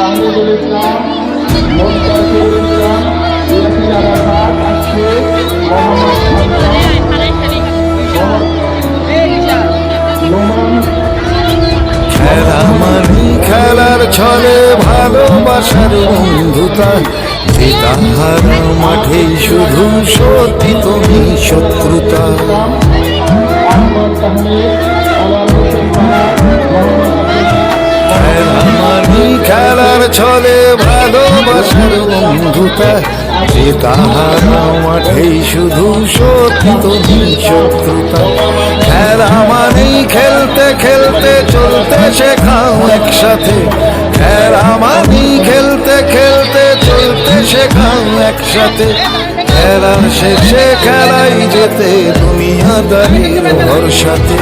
তাহমিদুল ইসলাম, মোস্তাফিজুল ইসলাম, ইয়াসির আরাফাত, আশিক, মোহাম্মদ খেলা মানি খেলার ছলে ভালোবাসার বন্ধুতা, জেতা হারা মাঠে শুধু সত্যি তুমি শত্রুতা। খেলা মানি খেলার ছলে ভালোবাসার বন্ধুতা, জেতা হারা মাঠে শুধু সত্যি তুমি শত্রুতা। খেলা মানেই খেলতে খেলতে চলতে শেখাও একসাথে, খেলা মানেই খেলতে খেলতে চলতে শেখাও একসাথে। খেলার শেষে খেলাই যেতে দুনিয়াদারির ভরসাতে।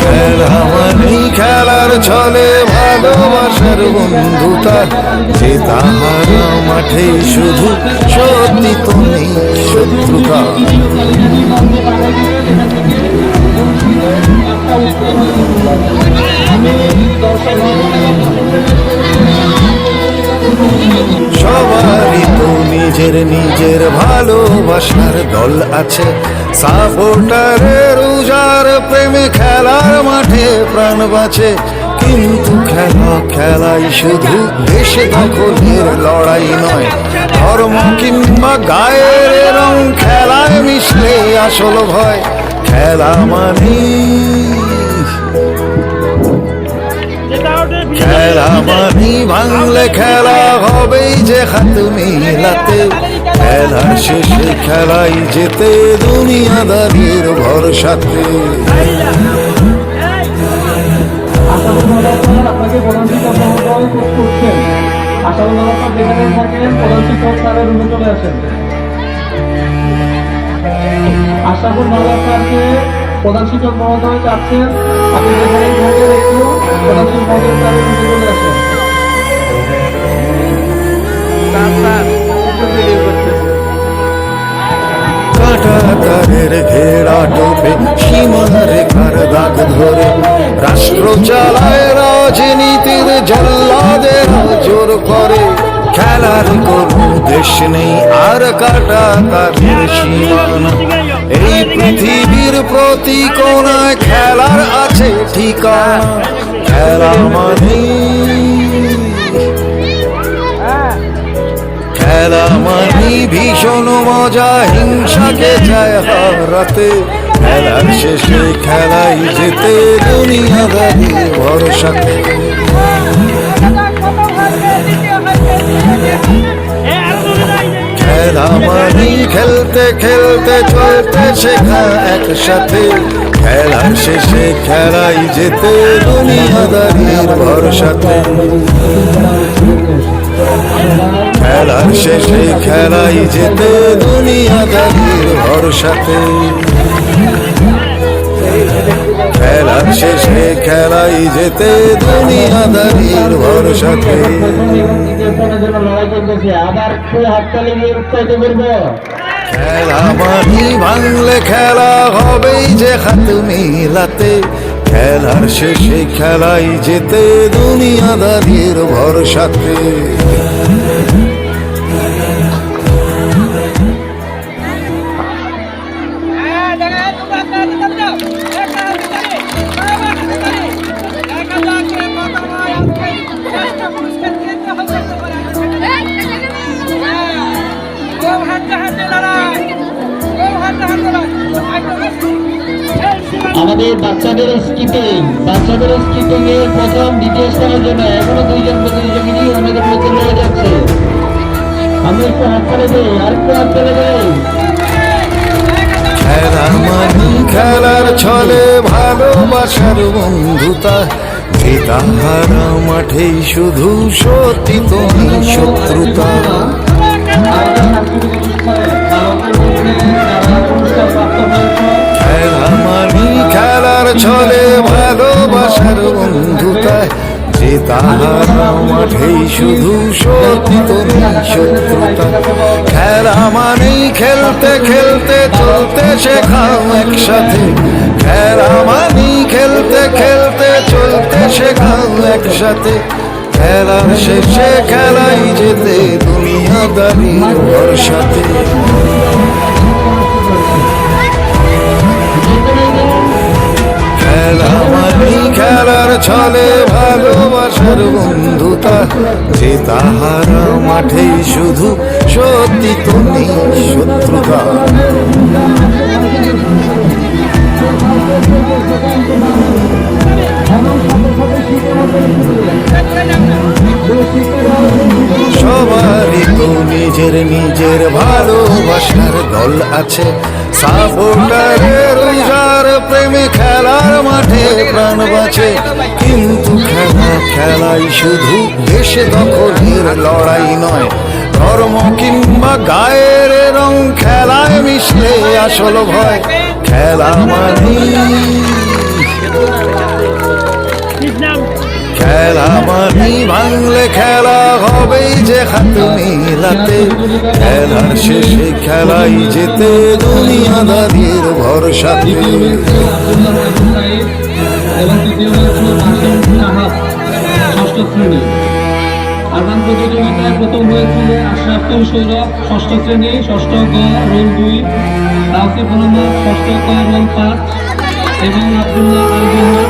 খেলা মানেই খেলার ছলে ভালোবাসার বন্ধুতা, যে তাহারা মাঠে শুধু সত্যি তুমি শত্রুতা। সবারই তো নিজের নিজের ভালোবাসার দল আছে, সাপোর্টারের উজার প্রেমে খেলার মাঠে প্রাণ বাঁচে। কিন্তু খেলাই শুধু দেশ দখলের লড়াই নয়, ধর্ম কিংবা গায়ের রং খেলায় মিশলে আসল ভয়। খেলা মানি খেলা মানি ভাঙলে খেলা হবেই যে হাত মিলাতে। খেলার শেষে খেলাই যেতে দুনিয়াদারির ভরসাতে। আপনাকে প্রধান শিক্ষক মহোদয় করছেন, আশাউল আলম যেখানে থাকেন প্রধান শিক্ষক স্যারের রুমে চলে আসেন। আশাফুল স্যারকে প্রধান শিক্ষক মহোদয় চাচ্ছেন, আপনি যেখানেই থাকেন একটু প্রধান শিক্ষক মহোদয় স্যারের রুমে চলে আসেন। কাটাতারের ঘেরা টোপে সীমারেখার দাগ ধরে রাষ্ট্র চালায় রাজনীতির জল্লাদের জোর করে। খেলার কোনো দেশ নেই আর কাটাতারের সীমানা, এই পৃথিবীর প্রতি কোনায় খেলার আছে ঠিকানা। খেলা মানে খেলা মানি ভীষণ মজা, হিংসাকে যায় হারাতে। খেলার শেষে খেলাই যেতে দুনিয়াদারির ভরসাতে। খেলা মানি খেলতে খেলতে চলতে শেখা একসাথে। খেলার শেষে খেলাই যেতে দুনিয়াদারির ভরসাতে। খেলার শেষে খেলাই যেতে দুনিয়াদারির ভরসাতে। খেলার শেষে খেলাই যেতে দুনিয়াদারির ভরসাতে। খেলা মানি ভাঙলে খেলা হবেই যে হাত মিলাতে। খেলার শেষে খেলাই যেতে দুনিয়াদারির ভরসাতে। আমাদের বাচ্চাদের স্কিপিং এর প্রথম দ্বিতীয় স্থানের জন্য এখনো দুইজন প্রতিযোগী আমাদের মধ্যে রয়ে যাচ্ছে। আমি একটু হাত করে দেই, আরেকটু হাত করে দেই। খেলা মানি খেলার ছলে ভালোবাসার বন্ধুতা, যে তাহারা মাঠে শুধু সত্যি তুমি শত্রুতা। খেলা মানি খেলার ছলে ভালোবাসার বন্ধুতা, যে তাহারা মাঠে শুধু সত্যি তুমি শত্রুতা। খেলা মানেই খেলতে খেলতে চলতে শেখাও একসাথে। খেলা মানেই খেলতে একসাথে খেলার শেষে খেলাই যেতে দুনিয়াদারির ভরসাতে খেলা মানে খেলার ছলে ভালোবাসার বন্ধুতা যে তাহারা মাঠেই শুধু সত্যি তো নেই শত্রুতা সবারই তো নিজের নিজের ভালোবাসার দল আছে সাপোর্টারের যার প্রেমে খেলার মাঠে প্রাণ বাঁচে কিন্তু খেলাই শুধু দেশ দখলের লড়াই নয় ধর্ম কিংবা গায়ের রং খেলায় মিশলে আসল ভয় খেলা মানে খেলা মানি ভাঙলে খেলা হবেই যে হাত মিলাতে খেলার শেষে খেলাই যেতে দুনিয়াদারির ভরসাতে ষষ্ঠ শ্রেণী আগাম প্রতিযোগিতায় প্রথম হয়েছিল আশরাফুল সৌরভ ষষ্ঠ শ্রেণী ষষ্ঠ গ রোল 2 রাউফি মোহাম্মদ ষষ্ঠ ক রোল 5 এবং আব্দুল্লাহ আল জোহর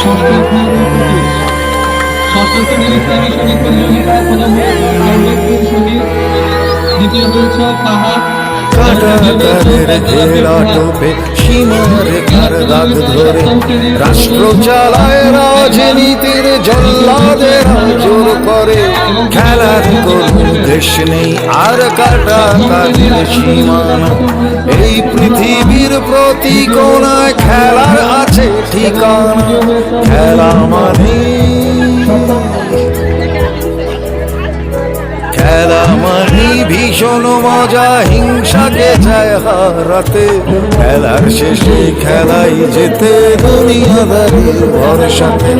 ষষ্ঠ খ রোল 25 ষষ্ঠ শ্রেণীর ইসলামী সঙ্গীত প্রতিযোগিতায় প্রথম হয়েছে আউলেদপুর শহীদ দ্বিতীয় হয়েছে ফাহাদ কাটাতারের ঘেরা টোপে সীমারেখার দাগ ধরে রাষ্ট্র চালায় রাজনীতির জল্লাদেরা জোর করে খেলার কোনো দেশ নেই আর কাটাতারের সীমানা এই পৃথিবীর প্রতি কোণায় খেলার আছে ঠিকানা খেলা মানে খেলা মানি ভীষণ মজা হিংসাকে যায় হারাতে খেলার শেষে খেলাই যেতে দুনিয়াদারির ভরসাতে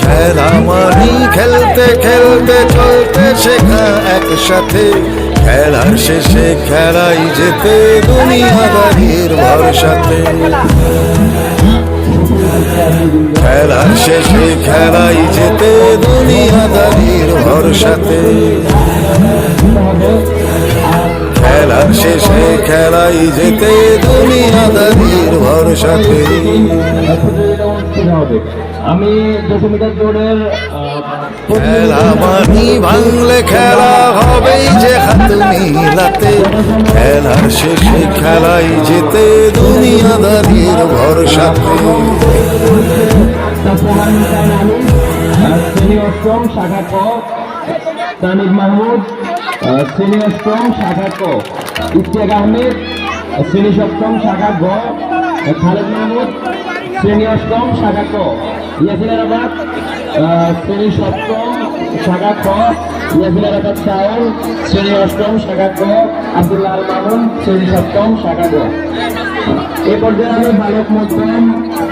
খেলা মানি খেলতে খেলতে চলতে শেখা একসাথে খেলার শেষে খেলাই যেতে দুনিয়াদারির ভরসাতে খেলার শেষে খেলাই যেতে দুনিয়াদারির ভরসাতে খেলার শেষে খেলাই যেতে দুনিয়াদারির ভরসাতে আমি 200 মিটার দৌড়ের খেলা মানি ভাঙলে খেলা হবেই যে হাত মিলাতে খেলার শেষে খেলাই যেতে দুনিয়াদারির ভরসাতে শ্রেণী অষ্টম শাখা ক তানিব মাহমুদ শ্রেণী অষ্টম শাখা ক ইফতিয়াক আহমেদ শ্রেণী সপ্তম শাখা গ খালেদ মাহমুদ শ্রেণী অষ্টম শাখা ক ইয়াসিন আরাফাত শ্রেণী সপ্তম শাখা খ ইয়াসিন আরাফাত শাওন শ্রেণী অষ্টম শাখা ক আব্দুল্লাহ আল মামুন শ্রেণী সপ্তম শাখা গ এ পর্যায়ে আমি বালক মধ্যম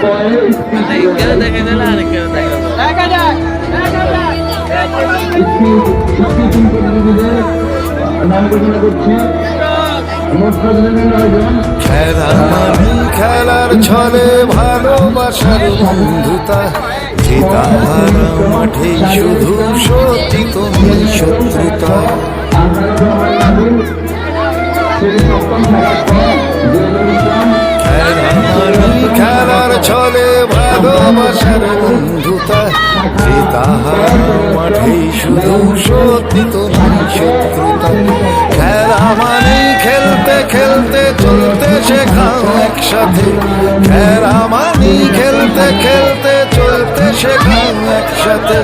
কয়ের নাম ঘোষণা করছি মোট প্রতিযোগী 9 জন খেলা মানি খেলার ছলে ভালোবাসার বন্ধুতা যে তাহারা মাঠে শুধু সত্যি তো নেই শত্রুতা খেলা মানি খেলার ছলে ভালোবাসার বন্ধুতা যে তাহারা মাঠে শুধু সত্যি তো নেই শত্রুতা খেলা মানে খেলতে খেলতে চলতে শেখা একসাথে খেলা মানে খেলতে খেলতে চলতে শেখা একসাথে